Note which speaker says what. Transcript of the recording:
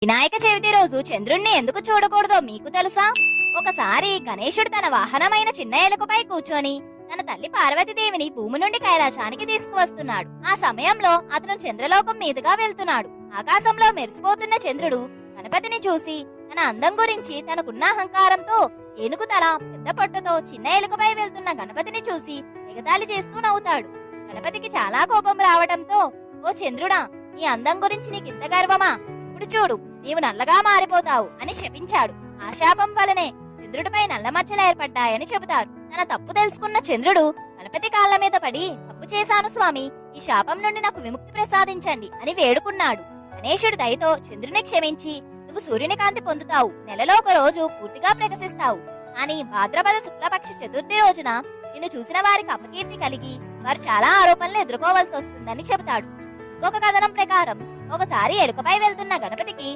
Speaker 1: వినాయక చవితి రోజు చంద్రుణ్ణి ఎందుకు చూడకూడదో మీకు తెలుసా? ఒకసారి గణేశుడు తన వాహనమైన చిన్న ఎలుకపై కూర్చొని తన తల్లి పార్వతీదేవిని భూమి నుండి కైలాసానికి తీసుకువస్తున్నాడు. ఆ సమయంలో అతను చంద్రలోకం మీదుగా వెళ్తున్నాడు. ఆకాశంలో మెరిసిపోతున్న చంద్రుడు గణపతిని చూసి తన అందం గురించి తనకున్న అహంకారంతో ఏనుగు తల పెద్ద పొట్టతో చిన్న ఎలుకపై వెళ్తున్న గణపతిని చూసి ఎగతాళి చేస్తూ నవ్వుతాడు. గణపతికి చాలా కోపం రావటంతో, ఓ చంద్రుడా, నీ అందం గురించి నీకింత గర్వమా? ఇప్పుడు చూడు, నీవు నల్లగా మారిపోతావు అని శపించాడు. ఆ శాపం వలనే చంద్రుడిపై నల్ల మచ్చలు ఏర్పడ్డాయని చెబుతారు. తన తప్పు తెలుసుకున్న చంద్రుడు గణపతి కాళ్ల మీద పడి, తప్పు చేశాను స్వామి, ఈ శాపం నుండి నాకు విముక్తి ప్రసాదించండి అని వేడుకున్నాడు. గణేశుడు దయతో చంద్రుని క్షమించి, నువ్వు సూర్యుని కాంతి పొందుతావు, నెలలో ఒక రోజు పూర్తిగా ప్రకాశిస్తావు, కానీ భాద్రపద శుక్లపక్ష చతుర్థి రోజున నిన్ను చూసిన వారికి అపకీర్తి కలిగి వారు చాలా ఆరోపణలు ఎదుర్కోవాల్సి వస్తుందని చెబుతాడు. ఇంకొక కథనం ప్రకారం ఒకసారి ఎలుకపై వెళ్తున్న గణపతికి